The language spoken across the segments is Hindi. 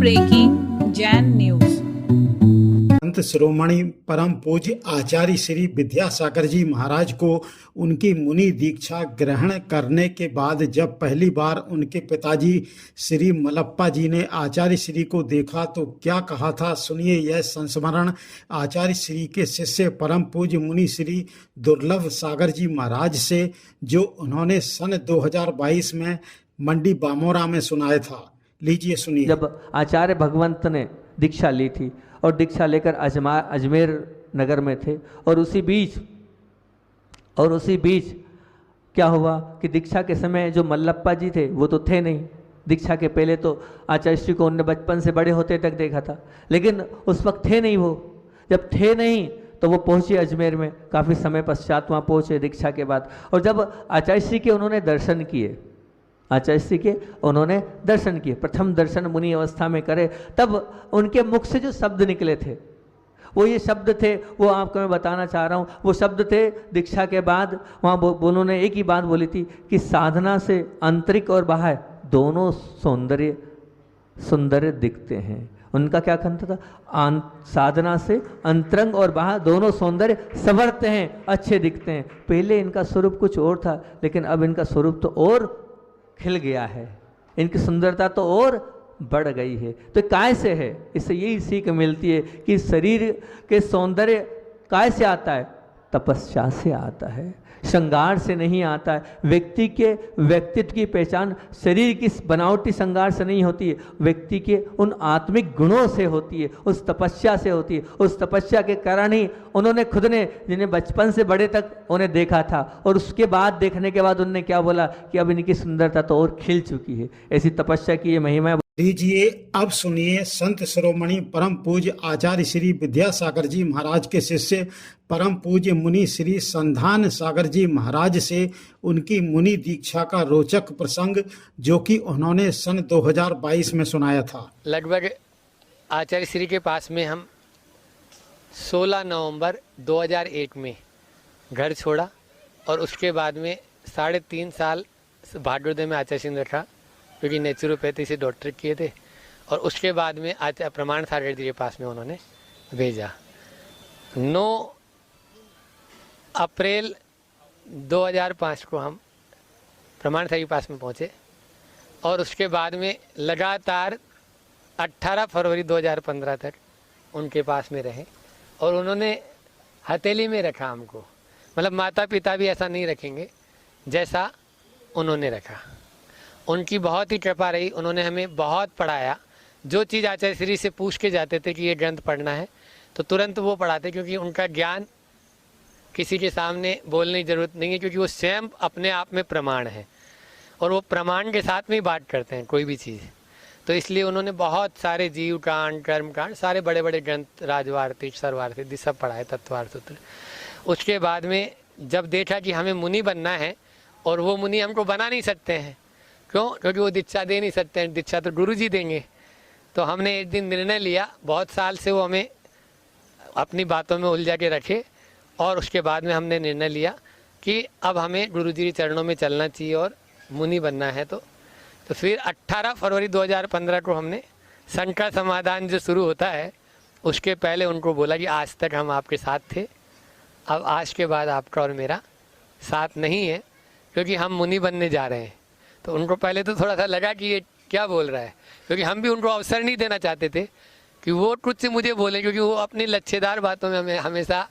Breaking Jain news. संत शिरोमणि परम पूज्य आचार्य श्री विद्यासागर जी महाराज को उनकी मुनि दीक्षा ग्रहण करने के बाद जब पहली बार उनके पिताजी श्री मलप्पा जी ने आचार्य श्री को देखा तो क्या कहा था, सुनिए यह संस्मरण आचार्य श्री के शिष्य परम पूज्य मुनि श्री दुर्लभ सागर जी महाराज से, जो उन्होंने सन 2022 में मंडी बामोरा में सुनाया था। लीजिए सुनिए। जब आचार्य भगवंत ने दीक्षा ली थी और दीक्षा लेकर अजमेर नगर में थे, और उसी बीच क्या हुआ कि दीक्षा के समय जो मल्लप्पा जी थे वो तो थे नहीं। दीक्षा के पहले तो आचार्य श्री को उन्होंने बचपन से बड़े होते तक देखा था, लेकिन उस वक्त थे नहीं। वो जब थे नहीं तो वो पहुँचे अजमेर में, काफ़ी समय पश्चात वहाँ पहुँचे दीक्षा के बाद। और जब आचार्य श्री के उन्होंने दर्शन किए, आचार्य श्री के उन्होंने दर्शन किए, प्रथम दर्शन मुनि अवस्था में करे, तब उनके मुख से जो शब्द निकले थे वो ये शब्द थे, वो आपको मैं बताना चाह रहा हूँ। वो शब्द थे दीक्षा के बाद, वहाँ उन्होंने एक ही बात बोली थी कि साधना से आंतरिक और बाह्य दोनों सुंदर दिखते हैं। उनका क्या कहना था? साधना से अंतरंग और बाहर दोनों सौंदर्य संवरते हैं, अच्छे दिखते हैं। पहले इनका स्वरूप कुछ और था, लेकिन अब इनका स्वरूप तो और खिल गया है, इनकी सुंदरता तो और बढ़ गई है। तो काय से है? इससे यही सीख मिलती है कि शरीर के सौंदर्य काय से आता है? तपस्या से आता है, श्रृंगार से नहीं आता है। व्यक्ति के व्यक्तित्व की पहचान शरीर की बनावटी श्रृंगार से नहीं होती है, व्यक्ति के उन आत्मिक गुणों से होती है, उस तपस्या से होती है। उस तपस्या के कारण ही उन्होंने खुद ने, जिन्हें बचपन से बड़े तक उन्हें देखा था, और उसके बाद देखने के बाद उन्होंने क्या बोला कि अब इनकी सुंदरता तो और खिल चुकी है। ऐसी तपस्या की ये महिमा। लीजिए अब सुनिए संत शिरोमणि परम पूज्य आचार्य श्री विद्यासागर जी महाराज के शिष्य परम पूज्य मुनि श्री संधान सागर जी महाराज से उनकी मुनि दीक्षा का रोचक प्रसंग, जो कि उन्होंने सन 2022 में सुनाया था। लगभग आचार्य श्री के पास में हम 16 नवंबर 2001 में घर छोड़ा, और उसके बाद में 3.5 साल भागवत में आचार्य श्री ने रखा, क्योंकि नेचुरोपैथी से डॉक्टरेट किए थे। और उसके बाद में आचार्य प्रमाण सागर जी के पास में उन्होंने भेजा। 9 अप्रैल 2005 को हम प्रमाण सागर के पास में पहुँचे, और उसके बाद में लगातार 18 फरवरी 2015 तक उनके पास में रहे। और उन्होंने हथेली में रखा हमको, मतलब माता पिता भी ऐसा नहीं रखेंगे जैसा उन्होंने रखा। उनकी बहुत ही कृपा रही, उन्होंने हमें बहुत पढ़ाया। जो चीज़ आचार्य श्री से पूछ के जाते थे कि ये ग्रंथ पढ़ना है तो तुरंत वो पढ़ाते, क्योंकि उनका ज्ञान किसी के सामने बोलने की ज़रूरत नहीं है, क्योंकि वो स्वयं अपने आप में प्रमाण है, और वो प्रमाण के साथ में ही बात करते हैं कोई भी चीज़। तो इसलिए उन्होंने बहुत सारे जीव कांड, कर्म कांड, सारे बड़े बड़े ग्रंथ, राजवार्ती, सर्वार्थी सब पढ़ाए, तत्वार्थ सूत्र। उसके बाद में जब देखा कि हमें मुनि बनना है, और वो मुनि हमको बना नहीं सकते हैं, क्यों? क्योंकि वो दीक्षा दे नहीं सकते हैं, दीक्षा तो गुरु जी देंगे। तो हमने एक दिन निर्णय लिया, बहुत साल से वो हमें अपनी बातों में उलझा के रखे, और उसके बाद में हमने निर्णय लिया कि अब हमें गुरु जी के चरणों में चलना चाहिए और मुनि बनना है। तो फिर 18 फरवरी 2015 को हमने शंका समाधान जो शुरू होता है, उसके पहले उनको बोला कि आज तक हम आपके साथ थे, अब आज के बाद आपका और मेरा साथ नहीं है, क्योंकि हम मुनि बनने जा रहे हैं। तो उनको पहले तो थोड़ा सा लगा कि ये क्या बोल रहा है, क्योंकि हम भी उनको अवसर नहीं देना चाहते थे कि वो कुछ से मुझे बोले, क्योंकि वो अपनी लच्छेदार बातों में हमें हमेशा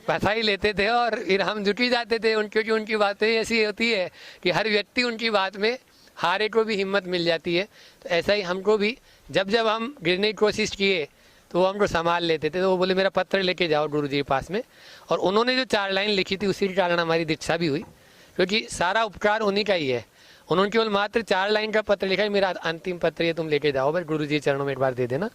फंसा ही लेते थे, और फिर हम जुटी जाते थे क्योंकि उनकी बातें ऐसी होती है कि हर व्यक्ति उनकी बात में हारे को भी हिम्मत मिल जाती है। तो ऐसा ही हमको भी जब हम गिरने की कोशिश किए तो वो हमको संभाल लेते थे। तो वो बोले मेरा पत्र लेके जाओ गुरु जी के पास में, और उन्होंने जो 4 लाइन लिखी थी उसी के कारण हमारी दीक्षा भी हुई, क्योंकि सारा उपकार उन्हीं का ही है। उन्होंने केवल मात्र 4 लाइन का पत्र लिखा है, मेरा अंतिम पत्र ये तुम लेके जाओ, बस गुरु जी चरणों में एक बार दे देना।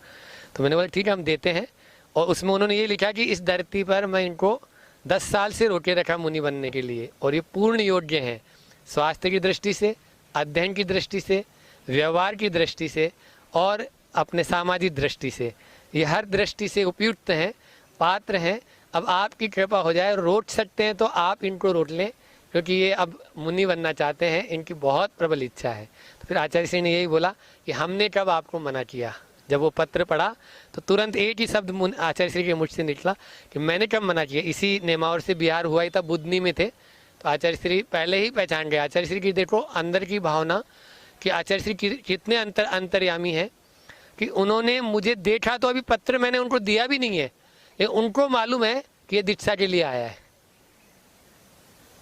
तो मैंने बोला ठीक है हम देते हैं। और उसमें उन्होंने ये लिखा कि इस धरती पर मैं इनको 10 साल से रोके रखा मुनि बनने के लिए, और ये पूर्ण योग्य हैं, स्वास्थ्य की दृष्टि से, अध्ययन की दृष्टि से, व्यवहार की दृष्टि से, और अपने सामाजिक दृष्टि से, ये हर दृष्टि से उपयुक्त हैं, पात्र हैं। अब आपकी कृपा हो जाए, रोक सकते हैं तो आप इनको रोक लें, क्योंकि ये अब मुनि बनना चाहते हैं, इनकी बहुत प्रबल इच्छा है। तो फिर आचार्य श्री ने यही बोला कि हमने कब आपको मना किया। जब वो पत्र पढ़ा तो तुरंत एक ही शब्द आचार्य श्री के मुझ से निकला कि मैंने कब मना किया। इसी नेमावर से बिहार हुआ ही था, बुधनी में थे, तो आचार्य श्री पहले ही पहचान गए। आचार्य श्री की देखो अंदर की भावना कि आचार्य श्री कितने अंतर्यामी है कि उन्होंने मुझे देखा तो अभी पत्र मैंने उनको दिया भी नहीं है, लेकिन उनको मालूम है कि ये दीक्षा के लिए आया है।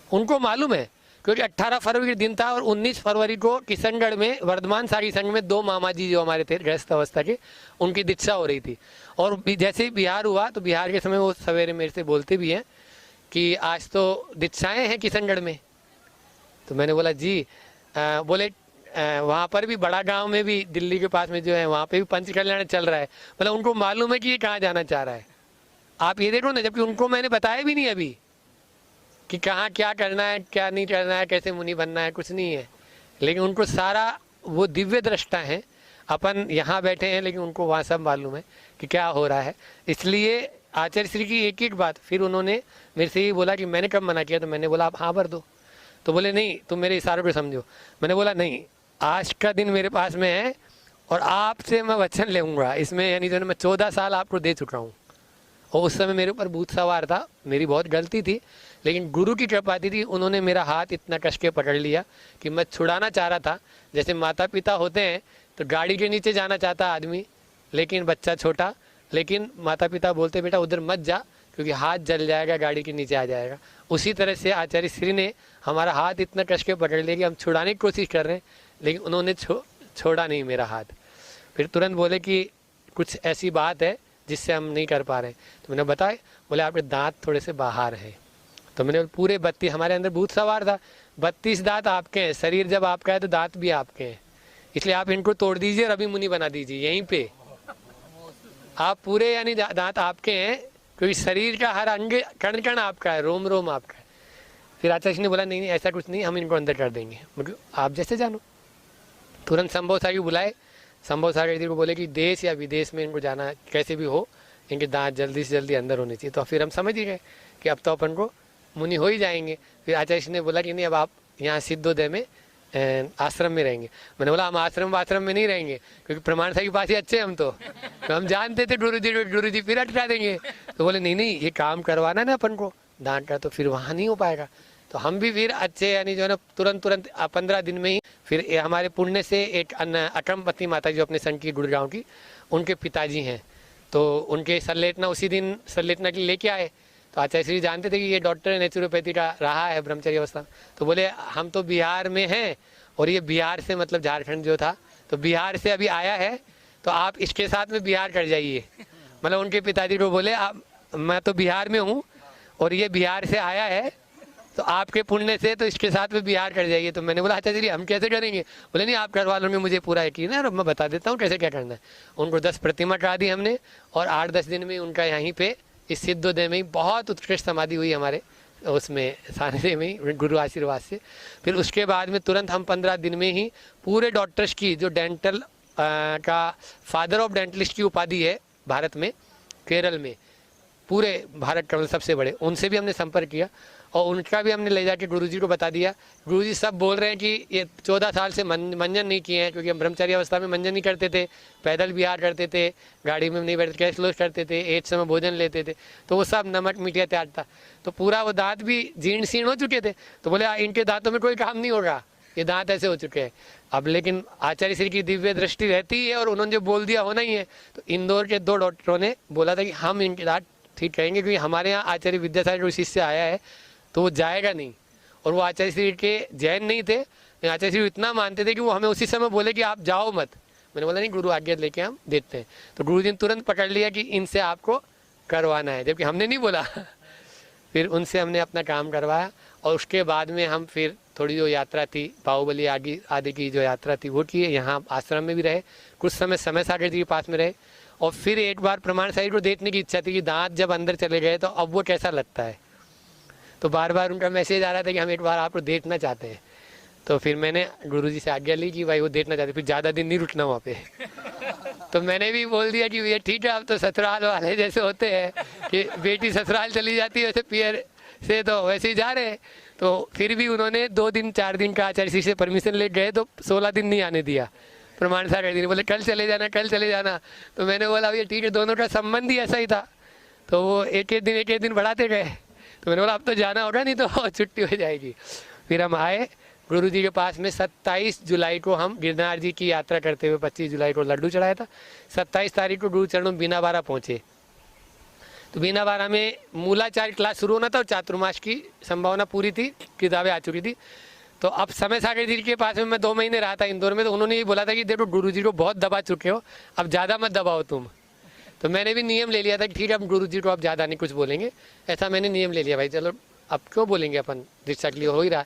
उनको मालूम है क्योंकि 18 फरवरी के दिन था और 19 फरवरी को किशनगढ़ में वर्धमान सारी संघ में 2 मामा जी जो हमारे थे गृहस्थ अवस्था के, उनकी दीक्षा हो रही थी। और जैसे ही बिहार हुआ तो बिहार के समय वो सवेरे मेरे से बोलते भी हैं कि आज तो दीक्षाएँ हैं किशनगढ़ में। तो मैंने बोला जी, बोले वहाँ पर भी बड़ा गांव में भी दिल्ली के पास में जो है वहाँ पे भी पंच कल्याण चल रहा है। मतलब उनको मालूम है कि ये कहाँ जाना चाह रहा है। आप ये देखो ना, जबकि उनको मैंने बताया भी नहीं अभी कि कहाँ क्या करना है, क्या नहीं करना है, कैसे मुनि बनना है, कुछ नहीं है। लेकिन उनको सारा, वो दिव्य दृष्टा हैं। अपन यहाँ बैठे हैं लेकिन उनको वहाँ सब मालूम है कि क्या हो रहा है। इसलिए आचार्य श्री की एक एक बात फिर उन्होंने मेरे से ही बोला कि मैंने कब मना किया। तो मैंने बोला आप हाँ भर दो। तो बोले नहीं, तुम मेरे इशारों को समझो। मैंने बोला नहीं, आज का दिन मेरे पास में है और आपसे मैं वचन लेऊंगा इसमें, यानी जो मैं 14 साल आपको दे चुका हूँ। और उस समय मेरे ऊपर भूत सवार था, मेरी बहुत गलती थी, लेकिन गुरु की कृपा थी। उन्होंने मेरा हाथ इतना कस के पकड़ लिया कि मैं छुड़ाना चाह रहा था। जैसे माता पिता होते हैं तो गाड़ी के नीचे जाना चाहता आदमी, लेकिन बच्चा छोटा, लेकिन माता पिता बोलते बेटा उधर मत जा क्योंकि हाथ जल जाएगा, गाड़ी के नीचे आ जाएगा। उसी तरह से आचार्य श्री ने हमारा हाथ इतना कस के पकड़ लिया कि हम छुड़ाने की कोशिश कर रहे हैं, लेकिन उन्होंने छोड़ा नहीं मेरा हाथ। फिर तुरंत बोले कि कुछ ऐसी बात है जिससे हम नहीं कर पा रहे। तो मैंने बताया, बोले आपके दांत थोड़े से बाहर हैं। तो मैंने पूरे 32, हमारे अंदर भूत सवार था, 32 दांत आपके हैं। शरीर जब आपका है तो दांत भी आपके हैं, इसलिए आप इनको तोड़ दीजिए और अभी मुनि बना दीजिए यहीं पे। आप पूरे यानी दांत आपके हैं क्योंकि शरीर का हर अंग कण कण आपका है, रोम रोम आपका है। फिर आचार्य ने बोला नहीं नहीं ऐसा कुछ नहीं, हम इनको अंदर कर देंगे। मतलब आप जैसे जानो। तुरंत संभव सागर बुलाए, संभव सागर जी को बोले कि देश या विदेश में इनको जाना कैसे भी हो, इनके दांत जल्दी से जल्दी अंदर होने चाहिए। तो फिर हम समझ ही गए कि अब तो अपन को मुनि हो ही जाएंगे। फिर आचार्य ने बोला कि नहीं अब आप यहाँ सिद्धोदय में आश्रम में रहेंगे। मैंने बोला हम आश्रम में नहीं रहेंगे क्योंकि प्रमाण साहिब के पास ही अच्छे हम तो हम जानते थे गुरु जी फिर हटा देंगे। तो बोले नहीं नहीं ये काम करवाना ना अपन को दांत का, तो फिर वहाँ नहीं हो पाएगा। तो हम भी फिर अच्छे यानी जो है ना तुरंत 15 दिन में ही फिर हमारे पुण्य से एक अकमपति माता जो अपने संघ की गुड़गांव की, उनके पिताजी हैं, तो उनके सल्लेटना उसी दिन सल्लेटना के लिए लेके आए। तो आचार्य श्री जानते थे कि ये डॉक्टर नेचुरोपैथी का रहा है ब्रह्मचर्य अवस्था। तो बोले हम तो बिहार में हैं और ये बिहार से मतलब झारखंड जो था तो बिहार से अभी आया है, तो आप इसके साथ में बिहार कर जाइए। मतलब उनके पिताजी को बोले आप, मैं तो बिहार में हूँ और ये बिहार से आया है, तो आपके पुण्य से तो इसके साथ में बिहार कर जाइए। तो मैंने बोला अच्छा चलिए हम कैसे करेंगे। बोले नहीं आप करवा लोगे, मुझे पूरा यकीन है और मैं बता देता हूँ कैसे क्या करना है। उनको 10 प्रतिमा करा दी हमने और 8-10 दिन में उनका यहीं पे इस सिद्धोदय में ही बहुत उत्कृष्ट समाधि हुई हमारे उसमें सानिध्य में ही गुरु आशीर्वाद से। फिर उसके बाद में तुरंत हम 15 दिन में ही पूरे डॉक्टर्स की जो डेंटल का फादर ऑफ डेंटलिस्ट की उपाधि है भारत में, केरल में, पूरे भारत का सबसे बड़े, उनसे भी हमने संपर्क किया और उनका भी हमने ले जाके गुरुजी को बता दिया। गुरुजी सब बोल रहे हैं कि ये 14 साल से मंजन नहीं किए हैं क्योंकि हम ब्रह्मचर्य अवस्था में मंजन नहीं करते थे, पैदल बिहार करते थे, गाड़ी में नहीं बैठते, कैश लोज करते थे, 8 समय भोजन लेते थे, तो वो सब नमक मीठा त्याग था। तो पूरा वो दांत भी जीर्ण शीर्ण हो चुके थे। तो बोले इनके दांतों में कोई काम नहीं होगा, ये दांत ऐसे हो चुके हैं अब। लेकिन आचार्य श्री की दिव्य दृष्टि रहती है और उन्होंने जो बोल दिया होना ही है। तो इंदौर के 2 डॉक्टरों ने बोला था कि हम इनके दांत ठीक करेंगे क्योंकि हमारे यहाँ आचार्य विद्यासागर जो शिष्य आया है तो वो जाएगा नहीं। और वो आचार्य श्री के जैन नहीं थे, आचार्य श्री इतना मानते थे कि वो हमें उसी समय बोले कि आप जाओ मत। मैंने बोला नहीं गुरु आज्ञा लेके हम देखते हैं। तो गुरु जी ने तुरंत पकड़ लिया कि इनसे आपको करवाना है, जबकि हमने नहीं बोला। फिर उनसे हमने अपना काम करवाया और उसके बाद में हम फिर थोड़ी जो यात्रा थी बाहुबली आदि की जो यात्रा थी वो की, यहाँ आश्रम में भी रहे, कुछ समय सागर जी के पास में रहे। और फिर एक बार प्रमाण साहिब को देखने की इच्छा थी कि दांत जब अंदर चले गए तो अब वो कैसा लगता है। तो बार बार उनका मैसेज आ रहा था कि हम एक बार आपको देखना चाहते हैं। तो फिर मैंने गुरुजी से आज्ञा ली कि भाई वो देखना चाहते, फिर ज़्यादा दिन नहीं रुकना वहाँ पे। तो मैंने भी बोल दिया कि ये ठीक है, अब तो ससुराल वाले जैसे होते हैं कि बेटी ससुराल चली जाती है वैसे पियर से तो वैसे ही जा रहे हैं। तो फिर भी उन्होंने 2 दिन 4 दिन का आचार्य श्री से परमिशन ले गए तो 16 दिन नहीं आने दिया। प्रमाण सागर जी ने बोले कल चले जाना, कल चले जाना। तो मैंने बोला भैया ठीक है, दोनों का संबंध ही ऐसा ही था। तो वो एक एक दिन बढ़ाते गए। तो मैंने बोला अब तो जाना होगा, नहीं तो छुट्टी हो जाएगी। फिर हम आए गुरु जी के पास में। 27 जुलाई को हम गिरनार जी की यात्रा करते हुए 25 जुलाई को लड्डू चढ़ाया था। 27 तारीख को गुरु चरणों में बीनावारा पहुँचे। तो बीनावारा में मूलाचार्य क्लास शुरू होना था और चातुर्मास की संभावना पूरी थी, किताबें आ चुकी थी। तो अब समय सागर जी के पास में मैं 2 महीने रहा था इंदौर में। तो उन्होंने ये बोला था कि देखो गुरु जी को बहुत दबा चुके हो, अब ज़्यादा मत दबाओ तुम। तो मैंने भी नियम ले लिया था कि ठीक है अब गुरु जी को अब ज़्यादा नहीं कुछ बोलेंगे, ऐसा मैंने नियम ले लिया। भाई चलो अब क्यों बोलेंगे, अपन दीक्षा के लिए हो ही रहा।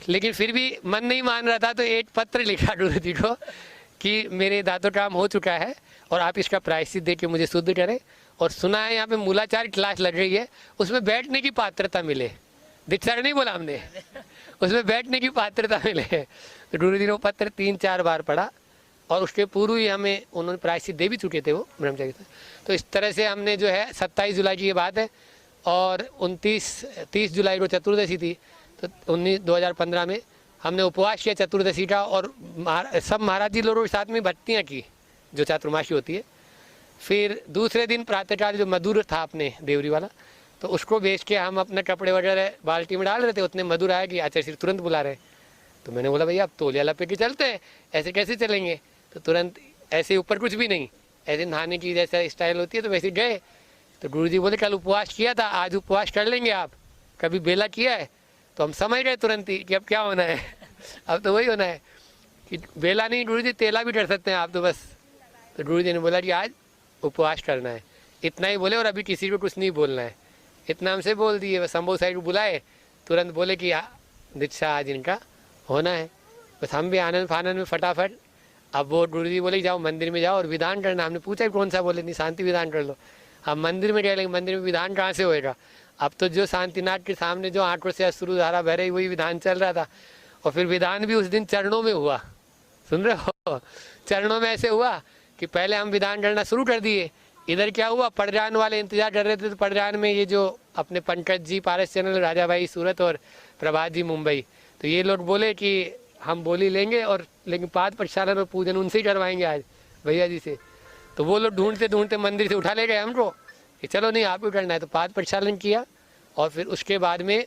लेकिन फिर भी मन नहीं मान रहा था। तो एक पत्र लिखा गुरु जी को कि मेरे दादो काम हो चुका है और आप इसका प्रायश्चित दे के मुझे शुद्ध करें। और सुना है यहाँ पे मूलाचार्य क्लास लग रही है, उसमें बैठने की पात्रता मिले। दीक्षा नहीं बोला हमने, उसमें बैठने की पात्रता मिले। तो गुरु जी ने वो पत्र 3-4 बार पढ़ा और उसके पूर्व ही हमें उन्होंने प्रायश्चित दे भी चुके थे वो ब्रह्मचारी से। तो इस तरह से हमने जो है 27 जुलाई की ये बात है। और 30 जुलाई को चतुर्दशी थी। तो 2015 में हमने उपवास किया चतुर्दशी का। और सब महाराज जी लोगों के साथ में भक्तियाँ की जो चातुर्मासी होती है। फिर दूसरे दिन प्रातःकाल जो मधुर था अपने देवरी वाला, तो उसको बेच के हम अपने कपड़े वगैरह बाल्टी में डाल रहे थे। उतने मधुर आया कि आचार्य श्री तुरंत बुला रहे। तो मैंने बोला भैया अब तौलिया लपेट के चलते हैं, ऐसे कैसे चलेंगे। तो तुरंत ऐसे ऊपर कुछ भी नहीं, ऐसे नहाने की जैसा स्टाइल होती है तो वैसे गए। तो गुरु जी बोले कल उपवास किया था, आज उपवास कर लेंगे आप, कभी बेला किया है। तो हम समझ गए तुरंत ही कि अब क्या होना है, अब तो वही होना है कि बेला नहीं गुरु जी तेला भी कर सकते हैं आप तो बस। तो गुरु जी ने बोला कि आज उपवास करना है, इतना ही बोले और अभी किसी को कुछ नहीं बोलना है। इतना हमसे बोल दिए। बस संभव साहिब को बुलाए, तुरंत बोले कि दीक्षा आज इनका होना है। बस हम भी आनंद फानंद में फटाफट। अब वो गुरु जी बोले जाओ मंदिर में जाओ और विधान करना। हमने पूछा कौन सा, बोले नहीं शांति विधान कर लो। हम मंदिर में गए, लेकिन मंदिर में विधान कहाँ से होएगा। अब तो जो शांतिनाथ के सामने जो आंखों से अश्रु धारा बह रही वही विधान चल रहा था। और फिर विधान भी उस दिन चरणों में हुआ, सुन रहे हो, चरणों में ऐसे हुआ कि पहले हम विधान करना शुरू कर दिए। इधर क्या हुआ, पड़जान वाले इंतजार कर रहे थे। तो पड़जान में ये जो अपने पंकज जी पारस चैनल, राजा भाई सूरत और प्रभात जी मुंबई, तो ये लोग बोले कि हम बोली लेंगे और लेकिन पाद प्रक्षालन और पूजन उनसे ही करवाएंगे आज भैया जी से। तो वो लोग ढूंढते ढूंढते मंदिर से उठा ले गए हमको कि चलो नहीं आपको करना है। तो पाद प्रक्षालन किया और फिर उसके बाद में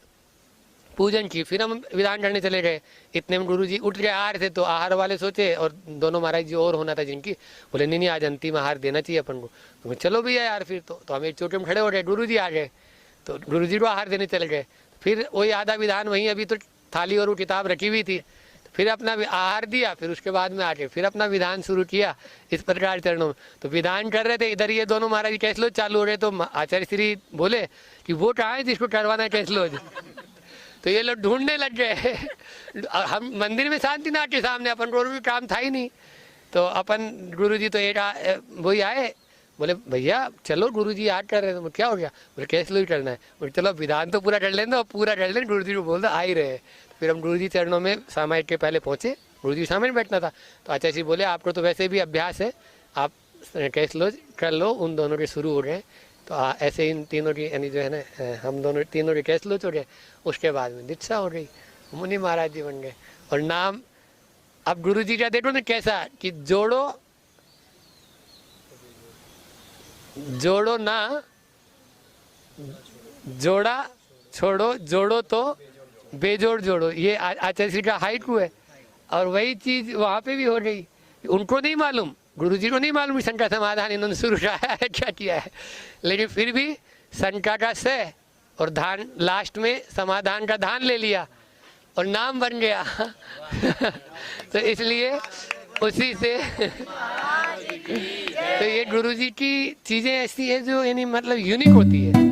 पूजन की। फिर हम विधान करने चले गए। इतने में गुरु जी उठ के आ रहे थे। तो आहार वाले सोचे, और दोनों महाराज जी और होना था जिनकी, बोले नहीं आज अंतिम आहार देना चाहिए अपन को। तो चलो भैया यार फिर तो हम एक चौके में खड़े हो गए, गुरु जी आ गए। तो गुरु जी को आहार देने चले गए। फिर वही आधा विधान वहीं, अभी तो थाली और वो किताब रखी हुई थी। फिर अपना आहार दिया, फिर उसके बाद में आके फिर अपना विधान शुरू किया इस प्रकार चरणों में। तो विधान कर रहे थे, इधर ये दोनों महाराज जी कैसलोज चालू हो रहे। तो आचार्य श्री बोले कि वो कहाँ है जिसको करवाना है कैसलोज। तो ये लोग ढूंढने लग गए। हम मंदिर में शांतिनाथ के सामने, अपन को भी काम था ही नहीं। तो अपन गुरु जी तो एक वही आए, बोले भैया चलो गुरु जी याद कर रहे थे। क्या हो गया, बोले कैसलोज करना है। बोले चलो विधान तो पूरा कर लेंगे, और पूरा कर लेंगे। गुरु जी को बोल दो आ ही रहे। फिर हम गुरु जी चरणों में सामायिक के पहले पहुँचे। गुरु जी सामने बैठना था। तो आचार्य जी बोले आपको तो वैसे भी अभ्यास है, आप कैसलोज कर लो। उन दोनों के शुरू हो गए। तो ऐसे इन तीनों की यानी जो है ना, हम दोनों तीनों के कैसलोज हो गए। उसके बाद में दीक्षा हो गई, मुनि महाराज जी बन गए। और नाम अब गुरु जी का देखो ना कैसा कि जोड़ो ना, जोड़ा छोड़ो, जोड़ो तो बेजोड़ जोड़ो। ये आचार्य श्री का हाइकू है। और वही चीज वहाँ पे भी हो गई। उनको नहीं मालूम, गुरु जी को नहीं मालूम शंका समाधान इन्होंने शुरू किया है क्या किया है। लेकिन फिर भी शंका का से और धान लास्ट में समाधान का धान ले लिया और नाम बन गया। तो इसलिए उसी से तो ये गुरु जी की चीजें ऐसी है जो यानी मतलब यूनिक होती है।